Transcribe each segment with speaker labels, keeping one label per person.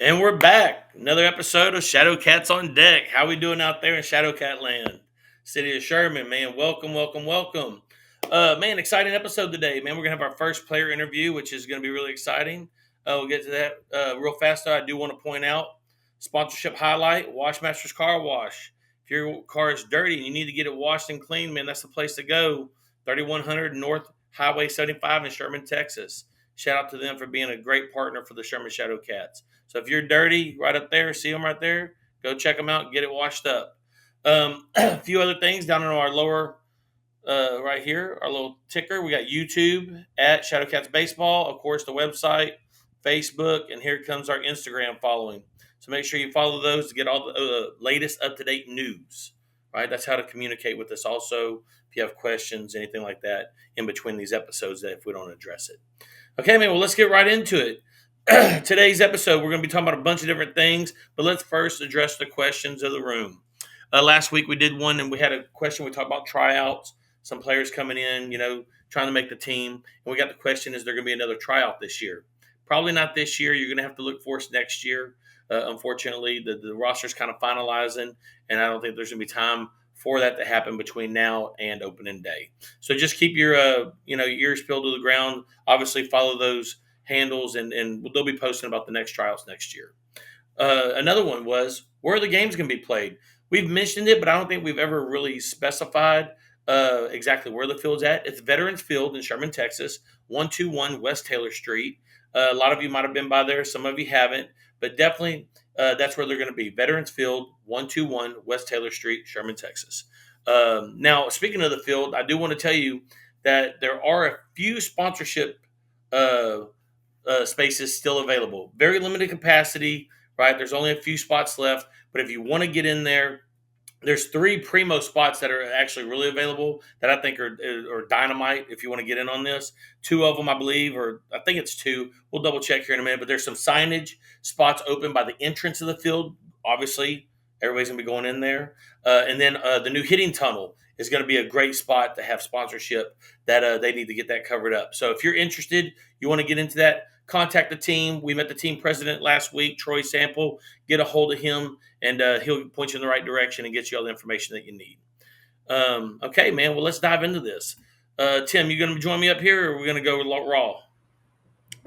Speaker 1: And we're back. Another episode of Shadowcats on deck. How we doing out there in Shadowcat land? City of Sherman, man. Welcome, welcome, welcome. Man, exciting episode today, man. We're gonna have our first player interview, which is gonna be really exciting. We'll get to that real fast. Though I do want to point out sponsorship highlight: Washmasters Car Wash. If your car is dirty and you need to get it washed and clean, man, that's the place to go. 3100 North Highway 75 in Sherman, Texas. Shout out to them for being a great partner for the Sherman Shadowcats. So if you're dirty, right up there, see them right there, go check them out, get it washed up. A few other things down in our lower right here, our little ticker. We got YouTube at Shadowcats Baseball, of course, the website, Facebook, and here comes our Instagram following. So make sure you follow those to get all the latest up to date news. Right, that's how to communicate with us. Also, if you have questions, anything like that, in between these episodes, that if we don't address it. Okay, man. Well, let's get right into it. Today's episode, we're going to be talking about a bunch of different things, but let's first address the questions of the room. Last week we did one, and we had a question. We talked about tryouts, some players coming in, trying to make the team. And we got the question: is there going to be another tryout this year? Probably not this year. You're going to have to look for us next year. Unfortunately, the roster's kind of finalizing, and I don't think there's going to be time for that to happen between now and opening day. So just keep your ears peeled to the ground. Obviously, follow those handles, and they'll be posting about the next tryouts next year. Another one was, where are the games going to be played? We've mentioned it, but I don't think we've ever really specified exactly where the field's at. It's Veterans Field in Sherman, Texas, 121 West Taylor Street. A lot of you might have been by there. Some of you haven't, but definitely that's where they're going to be. Veterans Field, 121 West Taylor Street, Sherman, Texas. Now, speaking of the field, I do want to tell you that there are a few sponsorship spaces still available. Very limited capacity, right? There's only a few spots left, but if you want to get in there, there's 3 primo spots that are actually really available that I think are dynamite if you want to get in on this. 2 of them, I believe, or I think it's 2. We'll double check here in a minute, but there's some signage spots open by the entrance of the field. Obviously, everybody's going to be going in there. And then the new hitting tunnel is going to be a great spot to have sponsorship that they need to get that covered up. So if you're interested, you want to get into that, contact the team. We met the team president last week, Troy Sample. Get a hold of him, and he'll point you in the right direction and get you all the information that you need. Okay, man. Well, let's dive into this. Tim, you going to join me up here, or are we going to go raw?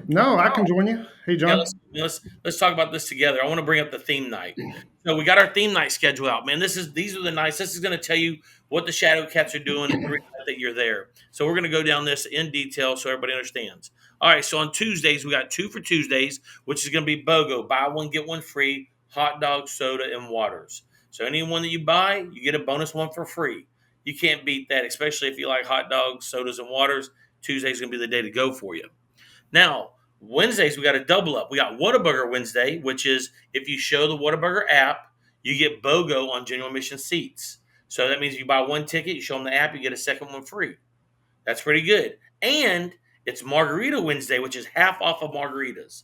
Speaker 2: No, I can join you. Hey,
Speaker 1: Yeah,
Speaker 2: John.
Speaker 1: let's talk about this together. I want to bring up the theme night. So we got our theme night schedule out, man. These are the nights. This is going to tell you what the Shadowcats are doing every night that you're there. So we're going to go down this in detail so everybody understands. All right. So on Tuesdays we got 2 for Tuesdays, which is going to be BOGO, buy one get one free, hot dog, soda, and waters. So anyone that you buy, you get a bonus one for free. You can't beat that, especially if you like hot dogs, sodas, and waters. Tuesday's going to be the day to go for you. Now, Wednesdays, we got a double up. We got Whataburger Wednesday, which is if you show the Whataburger app, you get BOGO on general admission seats. So that means you buy one ticket, you show them the app, you get a second one free. That's pretty good. And it's Margarita Wednesday, which is half off of margaritas.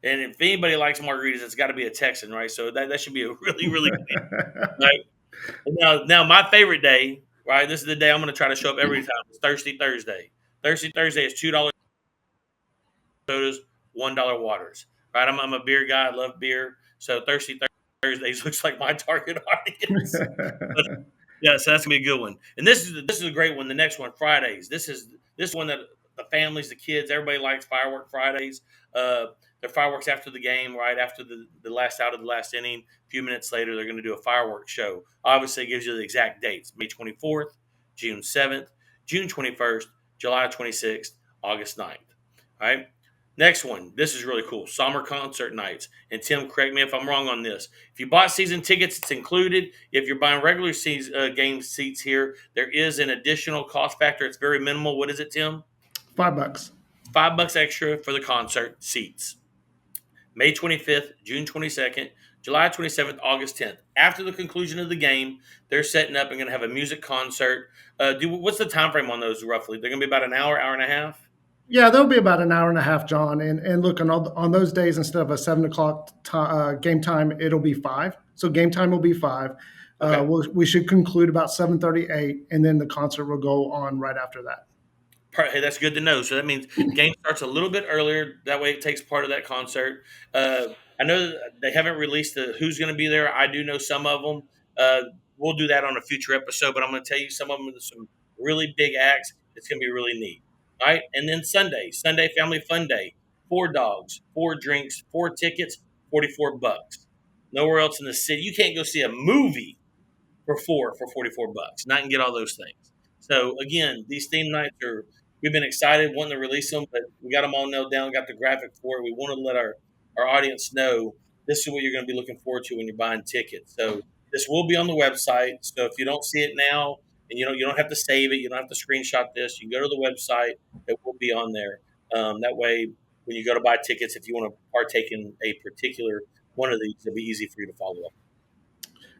Speaker 1: And if anybody likes margaritas, it's got to be a Texan, right? So that should be a really, really good day, right? Now, my favorite day, right? This is the day I'm going to try to show up every time. It's Thirsty Thursday. Thirsty Thursday is $2 sodas, $1 waters. Right? I'm a beer guy. I love beer. So Thirsty Thursdays looks like my target audience. But yeah, so that's gonna be a good one. And this is a great one. The next one, Fridays. This one that the families, the kids, everybody likes firework Fridays. They're fireworks after the game, right after the last out of the last inning. A few minutes later, they're going to do a fireworks show. Obviously, it gives you the exact dates: May 24th, June 7th, June 21st, July 26th, August 9th. All right. Next one. This is really cool. Summer concert nights. And Tim, correct me if I'm wrong on this. If you bought season tickets, it's included. If you're buying regular game seats here, there is an additional cost factor. It's very minimal. What is it, Tim?
Speaker 2: $5.
Speaker 1: $5 extra for the concert seats. May 25th, June 22nd, July 27th, August 10th. After the conclusion of the game, they're setting up and going to have a music concert. What's the time frame on those roughly? They're going to be about an hour, hour and a half?
Speaker 2: Yeah, there'll be about an hour and a half, John. And look, on those days, instead of a 7 o'clock game time, it'll be 5. So game time will be 5.
Speaker 1: Okay.
Speaker 2: We should conclude about 7:38, and then the concert will go on right after that.
Speaker 1: Hey, that's good to know. So that means game starts a little bit earlier. That way, it takes part of that concert. I know that they haven't released who's going to be there. I do know some of them. Uh, we'll do that on a future episode, but I'm going to tell you some of them are some really big acts. It's going to be really neat. All right, and then Sunday Family Fun Day. 4 dogs, 4 drinks, 4 tickets, $44. Nowhere else in the city. You can't go see a movie for $44, and I can get all those things. So again, these theme nights are we've been excited wanting to release them, but we got them all nailed down, got the graphic for it. We want to let our audience know this is what you're going to be looking forward to when you're buying tickets. So this will be on the website. So if you don't see it now, and you don't have to save it, you don't have to screenshot this. You can go to the website; it will be on there. That way, when you go to buy tickets, if you want to partake in a particular one of these, it'll be easy for you to follow up.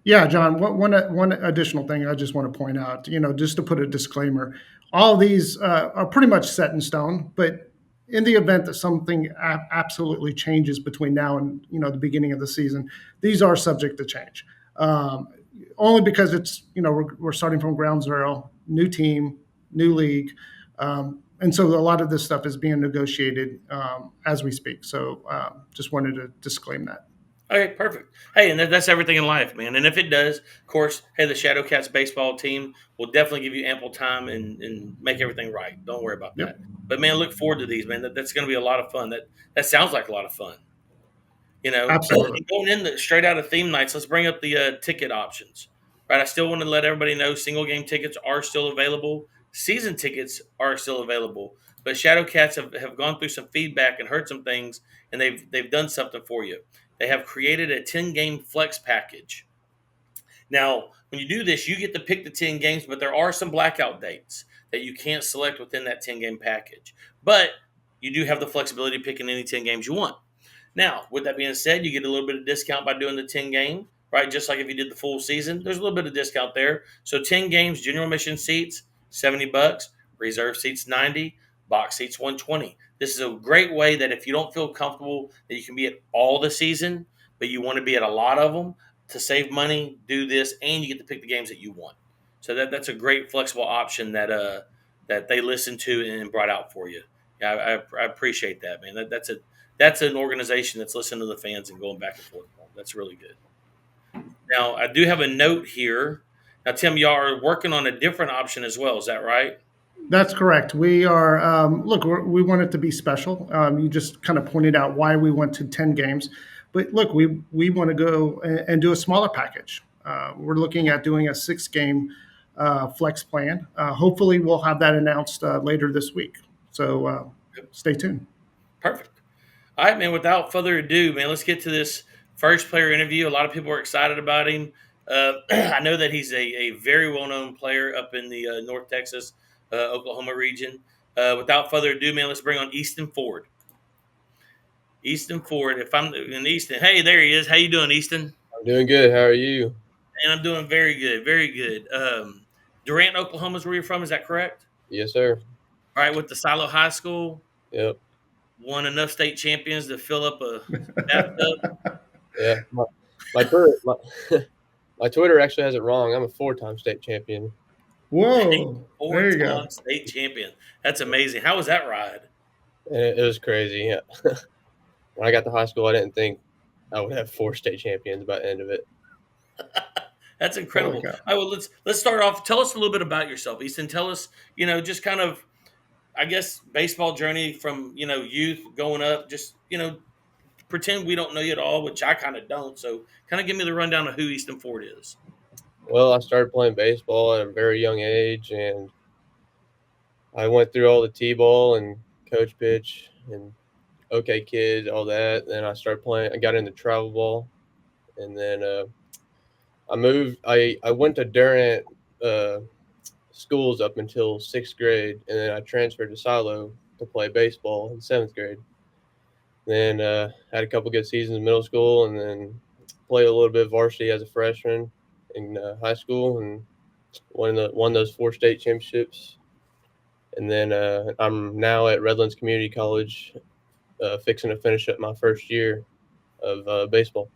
Speaker 2: Yeah, John, one additional thing I just want to point out, just to put a disclaimer, all these are pretty much set in stone, but in the event that something absolutely changes between now and, the beginning of the season, these are subject to change. Only because it's, we're starting from ground zero, new team, new league. And so a lot of this stuff is being negotiated as we speak. So just wanted to disclaim that.
Speaker 1: Okay, perfect. Hey, and that's everything in life, man. And if it does, of course, hey, the Shadowcats baseball team will definitely give you ample time and make everything right. Don't worry about
Speaker 2: Yep,
Speaker 1: that. But man, look forward to these, man. That's going to be a lot of fun. That sounds like a lot of fun.
Speaker 2: absolutely.
Speaker 1: And going in straight out of theme nights, let's bring up the ticket options. Right, I still want to let everybody know single game tickets are still available. Season tickets are still available. But Shadowcats have gone through some feedback and heard some things, and they've done something for you. They have created a 10 game flex package. Now, when you do this, you get to pick the 10 games, but there are some blackout dates that you can't select within that 10 game package. But you do have the flexibility of picking any 10 games you want. Now, with that being said, you get a little bit of discount by doing the 10 game, right? Just like if you did the full season, there's a little bit of discount there. So 10 games, general admission seats, $70, reserve seats 90, box seats 120. This is a great way that if you don't feel comfortable that you can be at all the season, but you want to be at a lot of them to save money, do this, and you get to pick the games that you want. So that's a great flexible option that they listened to and brought out for you. Yeah, I appreciate that, man. That's an organization that's listening to the fans and going back and forth. That's really good. Now, I do have a note here. Now, Tim, y'all are working on a different option as well. Is that right?
Speaker 2: That's correct. We are, look, we want it to be special. You just kind of pointed out why we went to 10 games. But look, we want to go and do a smaller package. We're looking at doing a 6 game flex plan. Hopefully, we'll have that announced later this week. So stay tuned.
Speaker 1: Perfect. All right, man. Without further ado, man, let's get to this first player interview. A lot of people are excited about him. I know that he's a very well known player up in the North Texas, Oklahoma region. Without further ado, man, let's bring on Easton Ford. Easton Ford. If I'm in Easton, hey, there he is. How you doing, Easton?
Speaker 3: I'm doing good. How are you?
Speaker 1: And I'm doing very good, very good. Durant, Oklahoma is where you're from. Is that correct?
Speaker 3: Yes, sir.
Speaker 1: All right, with the Silo High School,
Speaker 3: Yep.
Speaker 1: won enough state champions to fill up a bathtub.
Speaker 3: Yeah. My Twitter, my Twitter actually has it wrong. I'm a 4-time state champion.
Speaker 2: Whoa. There you go.
Speaker 1: Four-time state champion. That's amazing. How was that ride?
Speaker 3: And it was crazy. Yeah. When I got to high school, I didn't think I would have 4 state champions by the end of it.
Speaker 1: That's incredible.
Speaker 2: Holy
Speaker 1: All
Speaker 2: cow.
Speaker 1: right, well, let's start off. Tell us a little bit about yourself, Easton. Tell us, just kind of, I guess, baseball journey from youth going up. Just pretend we don't know you at all, which I kind of don't. So, kind of give me the rundown of who Easton Ford is.
Speaker 3: Well, I started playing baseball at a very young age, and I went through all the T-ball and coach pitch and OK kids, all that. Then I started playing. I got into travel ball, and then I moved. I went to Durant schools up until 6th grade, and then I transferred to Silo to play baseball in 7th grade. Then had a couple good seasons in middle school, and then played a little bit of varsity as a freshman in high school, and won those 4 state championships. And then I'm now at Redlands Community College, fixing to finish up my first year of baseball.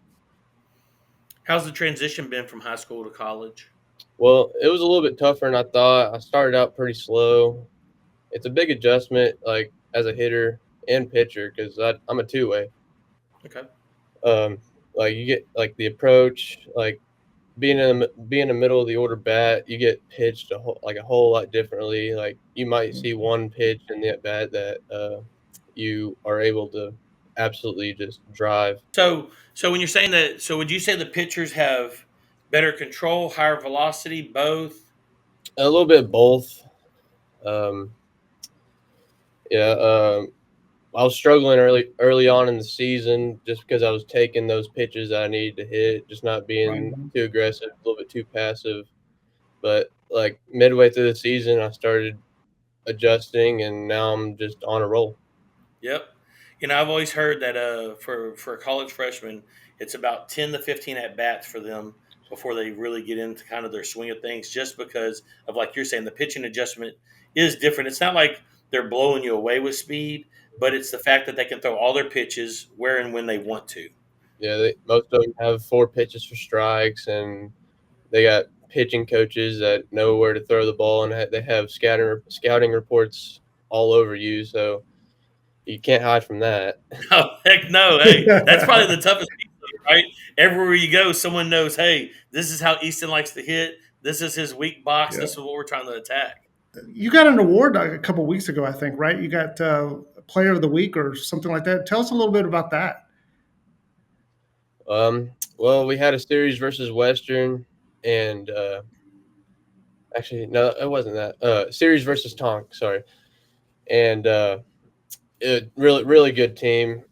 Speaker 1: How's the transition been from high school to college?
Speaker 3: Well, it was a little bit tougher than I thought. I started out pretty slow. It's a big adjustment, like as a hitter and pitcher, because I'm a two-way.
Speaker 1: Okay.
Speaker 3: Um, like you get like the approach, like being a middle of the order bat, you get pitched a whole lot differently. Like you might see one pitch in the at bat that you are able to absolutely just drive.
Speaker 1: So when you're saying that, so would you say the pitchers have better control, higher velocity, both?
Speaker 3: A little bit of both. Um, yeah, I was struggling early on in the season just because I was taking those pitches that I needed to hit, just not
Speaker 2: Right.
Speaker 3: being too aggressive, a little bit too passive. But like midway through the season, I started adjusting, and now I'm just on a roll.
Speaker 1: Yep. I've always heard that for a college freshman, it's about 10 to 15 at bats for them before they really get into kind of their swing of things, just because of, like you're saying, the pitching adjustment is different. It's not like they're blowing you away with speed, but it's the fact that they can throw all their pitches where and when they want to.
Speaker 3: Yeah, most of them have 4 pitches for strikes, and they got pitching coaches that know where to throw the ball, and they have scouting reports all over you, so you can't hide from that.
Speaker 1: Oh, heck no. Hey, that's probably the toughest piece of it, right? Everywhere you go, someone knows, hey, this is how Easton likes to hit. This is his weak box.
Speaker 2: Yeah.
Speaker 1: This is what we're trying to attack.
Speaker 2: You got an award a couple weeks ago, I think, right? You got Player of the Week or something like that. Tell us a little bit about that.
Speaker 3: Well, we had a series versus Western, and actually, no, it wasn't that. Series versus Tonk, sorry, and it really good team,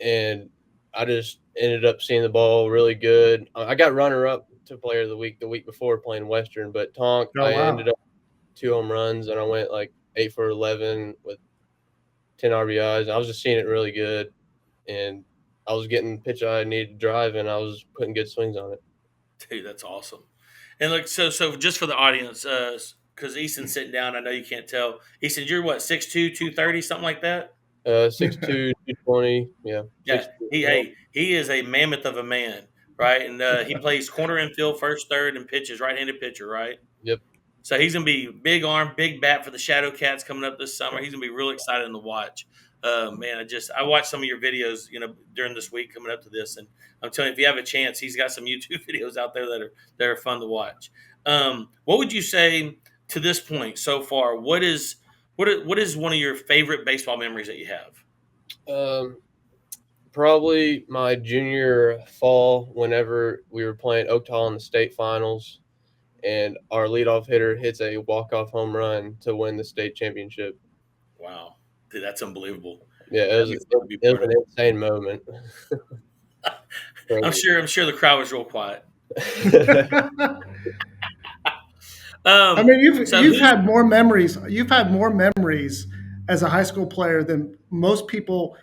Speaker 3: and I just ended up seeing the ball really good. I got runner up to Player of the week before playing Western, but Tonk,
Speaker 2: Oh
Speaker 3: I
Speaker 2: wow.
Speaker 3: ended up 2 home runs, and I went like 8 for 11 with 10 RBIs. I was just seeing it really good, and I was getting the pitch I needed to drive, and I was putting good swings on it.
Speaker 1: Dude, that's awesome. And look, so just for the audience, because Easton's sitting down, I know you can't tell. Easton, you're what, 6'2", 230, something like that?
Speaker 3: 6'2", 220, yeah,
Speaker 1: Yeah,
Speaker 3: 6'2",
Speaker 1: he
Speaker 3: yeah,
Speaker 1: hey, he is a mammoth of a man, right? And he plays corner infield, first, third, and pitches right-handed pitcher, right?
Speaker 3: yep.
Speaker 1: So he's gonna be big arm, big bat for the Shadowcats coming up this summer. He's gonna be real exciting to watch. Man, I watched some of your videos, during this week coming up to this, and I'm telling you, if you have a chance, he's got some YouTube videos out there that are fun to watch. What would you say to this point so far? What is one of your favorite baseball memories that you have?
Speaker 3: Um, Probably my junior fall, whenever we were playing Oaktal in the state finals, and our leadoff hitter hits a walk-off home run to win the state championship.
Speaker 1: Wow, dude, that's unbelievable.
Speaker 3: Yeah,
Speaker 1: That'd be fun to be
Speaker 3: it was
Speaker 1: part
Speaker 3: an
Speaker 1: of.
Speaker 3: insane moment.
Speaker 1: I'm
Speaker 3: Crazy.
Speaker 1: sure. I'm sure the crowd was real quiet.
Speaker 2: I mean,
Speaker 1: So
Speaker 2: you've
Speaker 1: who's
Speaker 2: had more memories. You've had more memories as a high school player than most people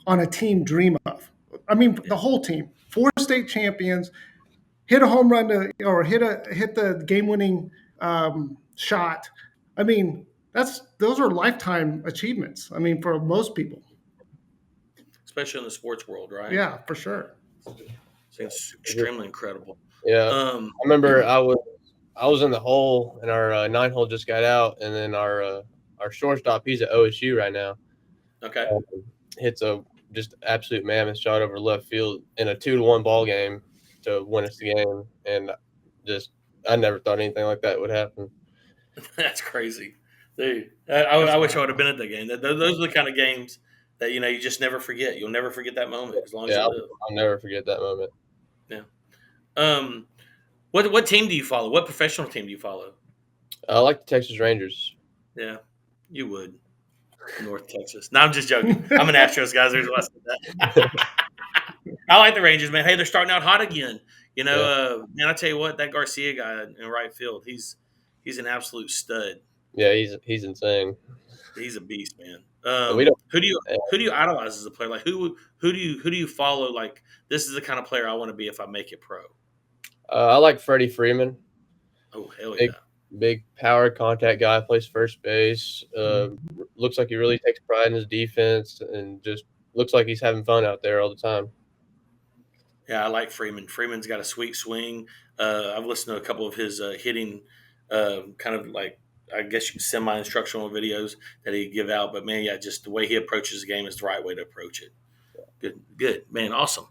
Speaker 2: on a team dream of. I mean,
Speaker 1: yeah,
Speaker 2: the whole team, 4 state champions, hit a home run or hit the game winning shot. I mean, those are lifetime achievements. I mean, for most people.
Speaker 1: especially in the sports world, right?
Speaker 2: Yeah, for sure.
Speaker 1: It's extremely incredible.
Speaker 3: Yeah,
Speaker 1: Um,
Speaker 3: I remember I was in the hole, and our 9 hole just got out, and then our shortstop, he's at OSU right now,
Speaker 1: okay,
Speaker 3: um, hits a just absolute mammoth shot over left field in a 2-1 ball game to win us the game, and just I never thought anything like that would happen.
Speaker 1: that's crazy. Dude, I
Speaker 2: That's
Speaker 1: wish I would
Speaker 2: awesome.
Speaker 1: have been at the game. Those are the kind of games that you just never forget. You'll never forget that moment as long as
Speaker 3: Yeah,
Speaker 1: you live.
Speaker 3: I'll never forget that moment.
Speaker 1: Yeah. Um, what team do you follow? What professional team do you follow?
Speaker 3: I like the Texas Rangers.
Speaker 1: Yeah, you would. North Texas. No, I'm just joking. I'm an Astros guy. There's why I said that. I like the Rangers, man. Hey, they're starting out hot again.
Speaker 3: Yeah,
Speaker 1: Man, I tell you what, that Garcia guy in right field, he's an absolute stud.
Speaker 3: yeah, he's insane.
Speaker 1: He's a beast, man.
Speaker 3: We don't.
Speaker 1: Who do you idolize as a player? Like who do you follow? Like this is the kind of player I want to be if I make it pro.
Speaker 3: I like Freddie Freeman.
Speaker 1: Oh hell
Speaker 3: Big,
Speaker 1: yeah!
Speaker 3: big power contact guy. Plays first base. Looks like he really takes pride in his defense, and just looks like he's having fun out there all the time.
Speaker 1: Yeah, I like Freeman. Freeman's got a sweet swing. I've listened to a couple of his hitting, kind of like I guess semi-instructional videos that he give out. But man, yeah, just the way he approaches the game is the right way to approach it. Good, man. Awesome.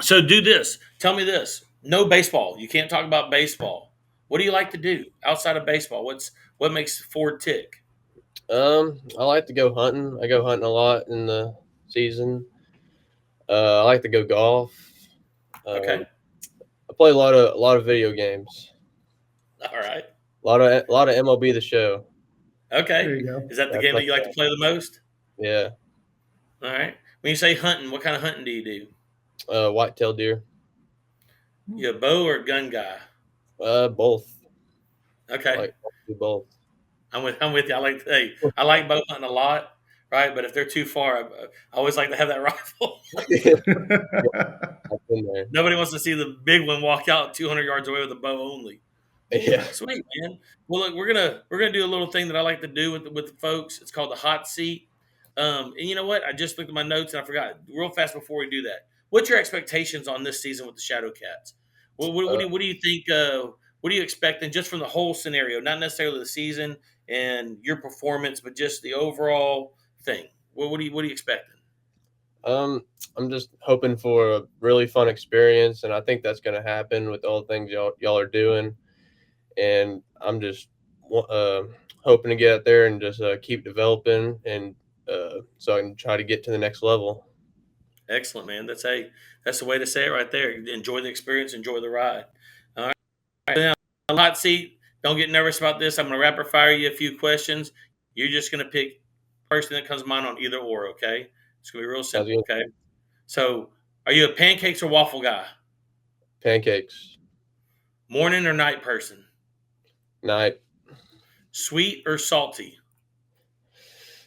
Speaker 1: So do this. Tell me this. No baseball. You can't talk about baseball. What do you like to do outside of baseball? What makes Ford tick?
Speaker 3: I like to go hunting. I go hunting a lot in the season. I like to go golf.
Speaker 1: Okay.
Speaker 3: Um, I play a lot of video games.
Speaker 1: All right.
Speaker 3: A lot of MLB The Show.
Speaker 2: There
Speaker 1: Okay.
Speaker 2: you go.
Speaker 1: Is that the
Speaker 3: That's
Speaker 1: game
Speaker 3: my
Speaker 1: that you like to play the most?
Speaker 3: yeah.
Speaker 1: All right. When you say hunting, what kind of hunting do you do?
Speaker 3: Whitetail deer.
Speaker 1: You a bow or a gun guy?
Speaker 3: Both. I
Speaker 1: Okay.
Speaker 3: like to do both.
Speaker 1: I'm with you. I like bow hunting a lot, right? But if they're too far, I always like to have that rifle.
Speaker 3: Yeah, I've been there.
Speaker 1: Nobody wants to see the big one walk out 200 yards away with a bow only.
Speaker 3: Yeah.
Speaker 1: Sweet, man. Well, look, we're gonna do a little thing that I like to do with the folks. It's called the hot seat. And you know what? I just looked at my notes and I forgot real fast before we do that. What's your expectations on this season with the Shadowcats?
Speaker 3: Uh,
Speaker 1: What do you think? What are you expecting just from the whole scenario? Not necessarily the season and your performance, but just the overall thing. What are you expecting?
Speaker 3: um, I'm just hoping for a really fun experience, and I think that's going to happen with all the things y'all are doing. And I'm just hoping to get out there and just keep developing, and so I can try to get to the next level.
Speaker 1: Excellent, man. That's the way to say it right there. Enjoy the experience, enjoy the ride. All right. Now, hot seat. Don't get nervous about this. I'm going to rapid fire you a few questions. You're just going to pick person that comes to mind on either or. Okay, it's going to be real
Speaker 3: Sounds
Speaker 1: simple.
Speaker 3: good.
Speaker 1: Okay. So, are you a pancakes or waffle guy?
Speaker 3: Pancakes,
Speaker 1: Morning or night person?
Speaker 3: night,
Speaker 1: Sweet or salty?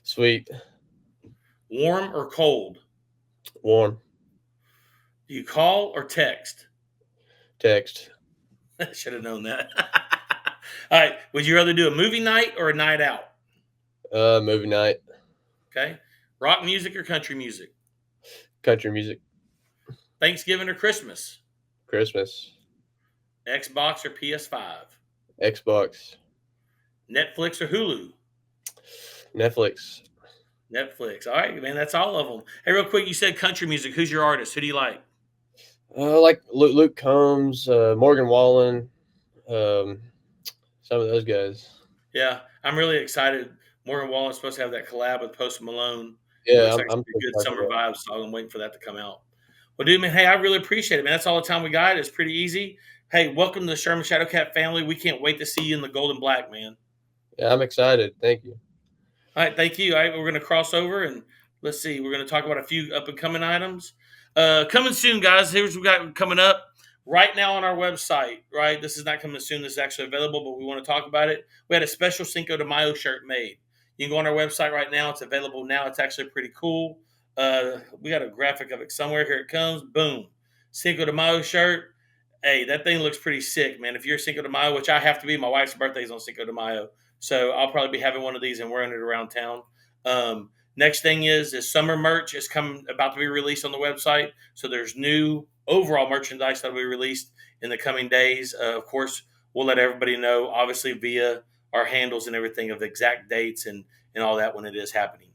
Speaker 3: sweet,
Speaker 1: Warm or cold?
Speaker 3: warm,
Speaker 1: Do you call or text?
Speaker 3: text,
Speaker 1: Should have known that. All right. Would you rather do a movie night or a night out?
Speaker 3: movie night,
Speaker 1: Okay. Rock music or country music?
Speaker 3: country music,
Speaker 1: Thanksgiving or Christmas?
Speaker 3: Christmas,
Speaker 1: Xbox or PS5?
Speaker 3: Xbox,
Speaker 1: Netflix or Hulu?
Speaker 3: Netflix.
Speaker 1: Netflix. All right, man. That's all of them. Hey, real quick, you said country music. Who's your artist? Who do you like?
Speaker 3: Like Luke Combs, Morgan Wallen, um, some of those guys.
Speaker 1: Yeah, I'm really excited. Morgan Wallen's supposed to have that collab with Post Malone. It
Speaker 3: Yeah,
Speaker 1: looks
Speaker 3: I'm,
Speaker 1: like it's
Speaker 3: I'm
Speaker 1: a
Speaker 3: so
Speaker 1: good
Speaker 3: excited for
Speaker 1: summer
Speaker 3: that.
Speaker 1: vibe, so I'm waiting for that to come out. Well, dude, man, hey, I really appreciate it, man. That's all the time we got. It's pretty easy. Hey, welcome to the Sherman Shadowcat family. We can't wait to see you in the gold and black, man.
Speaker 3: Yeah, I'm excited. Thank you.
Speaker 1: All right, thank you. All right, we're going to cross over and let's see. We're going to talk about a few up and coming items. Coming soon, guys. Here's what we got coming up right now on our website. Right, this is not coming soon. This is actually available, but we want to talk about it. We had a special Cinco de Mayo shirt made. You can go on our website right now. It's available now. It's actually pretty cool. We got a graphic of it somewhere. Here it comes. Boom, Cinco de Mayo shirt. Hey, that thing looks pretty sick, man. If you're Cinco de Mayo, which I have to be, my wife's birthday is on Cinco de Mayo. So I'll probably be having one of these and wearing it around town. Next thing is summer merch is coming about to be released on the website. So there's new overall merchandise that will be released in the coming days. Of course, we'll let everybody know, obviously via our handles and everything of the exact dates and all that when it is happening.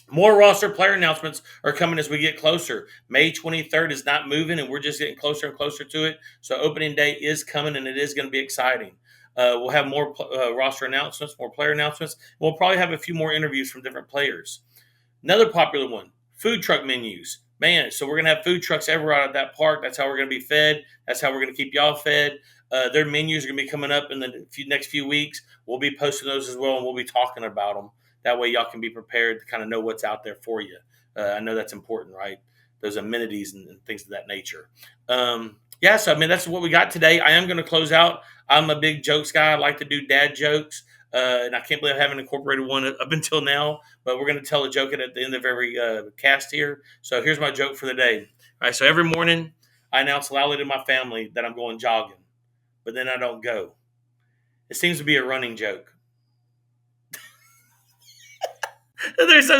Speaker 1: More roster player announcements are coming as we get closer. May 23rd is not moving, and we're just getting closer and closer to it. So opening day is coming, and it is going to be exciting. We'll have more roster announcements, more player announcements. We'll probably have a few more interviews from different players. Another popular one, food truck menus. Man, so we're going to have food trucks everywhere out at that park. That's how we're going to be fed. That's how we're going to keep y'all fed. Their menus are going to be coming up in the next few weeks. We'll be posting those as well, and we'll be talking about them. That way, y'all can be prepared to kind of know what's out there for you. I know that's important, right? Those amenities and things of that nature. Yeah, so I mean, that's what we got today. I am going to close out. I'm a big jokes guy. I like to do dad jokes. And I can't believe I haven't incorporated one up until now, but we're going to tell a joke at the end of every cast here. So here's my joke for the day. All right, so every morning I announce loudly to my family that I'm going jogging, but then I don't go. It seems to be a running joke. They're so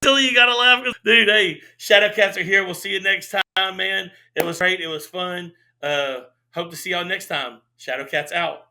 Speaker 1: silly, you got to laugh. Dude, hey, Shadowcats are here. We'll see you next time, man. It was great. It was fun. Hope to see y'all next time. Shadowcats out.